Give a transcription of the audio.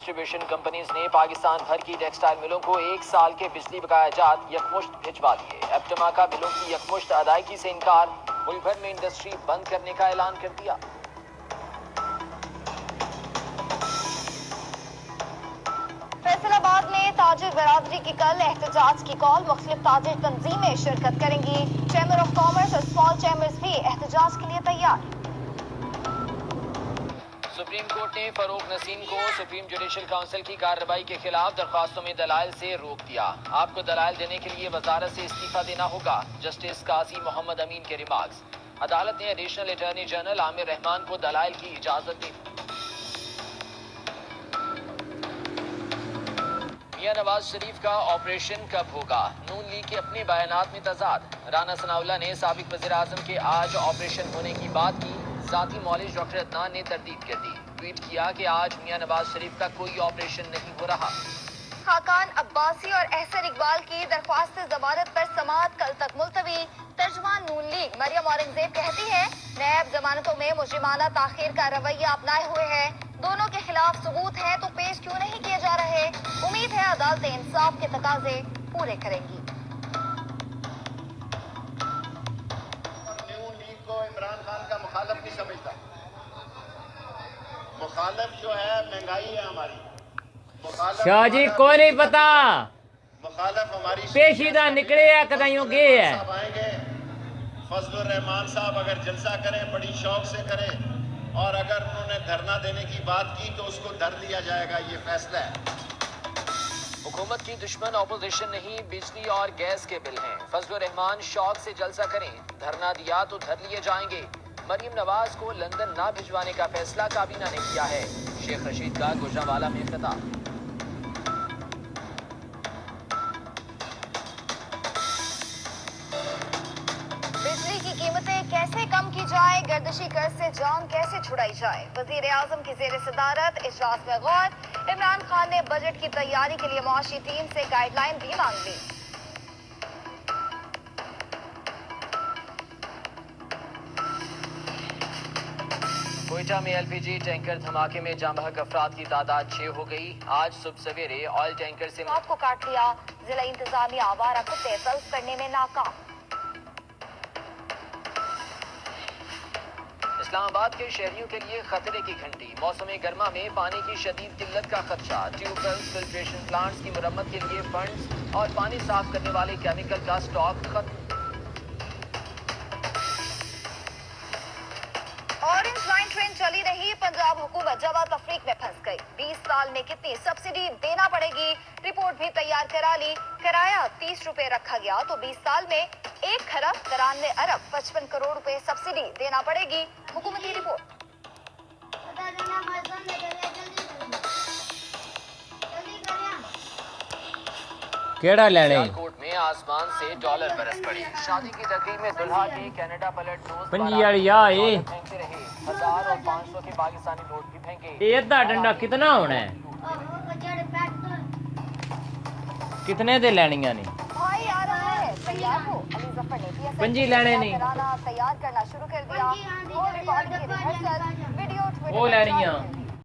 Distribution companies ने पाकिस्तान भर की टेक्सटाइल मिलों को 1 साल के बिजली बकाया जात यकमुश्त भिजवा दिए। एप्टमा का बिलों की यकमुश्त अदायगी से इनकार, मुल्क भर में इंडस्ट्री बंद करने का ऐलान कर दिया। फैसलाबाद में ताजिर बरादरी की कल एहतजाज की कॉल, मुख्तलिफ ताजिर तंजीमें शिरकत करेंगी। चैम्बर ऑफ कॉमर्स और स्मॉल चैम्बर्स भी एहतजाज के लिए तैयार। सुप्रीम कोर्ट ने फरूक नसीम को सुप्रीम जुडिशल काउंसिल की कार्रवाई के खिलाफ दरख्वास्तों में दलाइल से रोक दिया। आपको दलाइल देने के लिए वजारत से इस्तीफा देना होगा, जस्टिस काजी मोहम्मद अमीन के रिमार्क्स। अदालत ने additional attorney general Aamir Rahman को दलाइल की इजाजत दी। मियां नवाज शरीफ का ऑपरेशन कब होगा? नून लीग के अपने बयानात में तजाद। राना सनाउल्लाह ने साबिक वज़ीर आज़म के आज ऑपरेशन होने की बात की, साथी मौलिज डॉक्टर अदनान ने तरदीद कर दी। ट्वीट किया कि आज मियां नवाज शरीफ का कोई ऑपरेशन नहीं हो रहा। खाकान अब्बासी और एहसन इकबाल की दरख्वास्त जमानत पर समाअत कल तक मुलतवी। तर्जुमान नून लीग मरियम औरंगजेब कहती है, नैब जमानतों में मुजरिमाना ताखीर का रवैया अपनाए हुए है। दोनों के खिलाफ सबूत है तो पेश क्यों नहीं किए जा रहे? उम्मीद है अदालतें इंसाफ के तकाजे पूरे करेंगी। नून लीग को इमरान खान का मुखालिफ नहीं समझता। मुखालिफ जो है महंगाई है हमारी। शाह जी को नहीं पता, मुखालिफ हमारी पेशीदा निकले या कदाइयों गे है। आएंगे फजलुर रहमान साहब अगर जलसा करें, बड़ी शौक से करें, और अगर उन्होंने धरना देने की बात की तो उसको धर लिया जाएगा। ये फैसला है। हुकूमत की दुश्मन ऑपोजिशन नहीं, बिजली और गैस के बिल हैं। फजलुर रहमान शौक से जलसा करें, धरना दिया तो धर लिए जाएंगे। मरियम नवाज को लंदन ना भिजवाने का फैसला काबीना ने किया है। शेख रशीद का गुजरावाला में खिताब। बिजली की कीमतें कैसे कम की जाए, गर्दिशी कर्ज से जान कैसे छुड़ाई जाए, वजीर आजम की जेर सदारत इजलास में गौर। इमरान खान ने बजट की तैयारी के लिए मुआशी टीम से गाइडलाइन भी मांग ली। कोयटा में एलपीजी टैंकर धमाके में जाँ बहक अफराद की तादाद 6 हो गई। आज सुबह सवेरे ऑयल टैंकर से मौत को काट लिया। जिला इंतजामिया आवारा कुत्ते तल्फ करने में नाकाम। इस्लामाबाद के शहरियों के लिए खतरे की घंटी। मौसम गर्मा में पानी की शदीद किल्लत का खदशा। ट्यूबवेल्स, फिल्ट्रेशन प्लांट्स की मरम्मत के लिए फंड्स और पानी साफ करने वाले केमिकल का स्टॉक खत्म। ऑरेंज लाइन ट्रेन चली रही, पंजाब हुकूमत जवा तफरीक में फंस गई। 20 साल में कितनी सब्सिडी देना पड़ेगी, रिपोर्ट भी तैयार करा ली। किराया 30 रुपए रखा गया तो 20 साल में 1 खरब 93 अरब 55 करोड़ रुपए सब्सिडी देना पड़ेगी। हुकूमती रिपोर्ट। केड़ा लेने? कोर्ट में आसमान से डॉलर बरस पड़े। शादी की तकरीब में दुल्हा के कनाडा पलट दोस्त पंजी वाली या ये फेंकते रहे। 1000 और 500 के पाकिस्तानी नोट भी फेंके। ये अद्धा डंडा कितना होना है? कितने दे लेनियां नहीं? भाई आ रहा है, तैयार हो। अली जफर ने PSL पंजी लेने नहीं, तैयार करना शुरू कर दिया। वो रिकॉर्डिंग की रिहर्सल, वीडियो, ट्विटर वो लेनियां।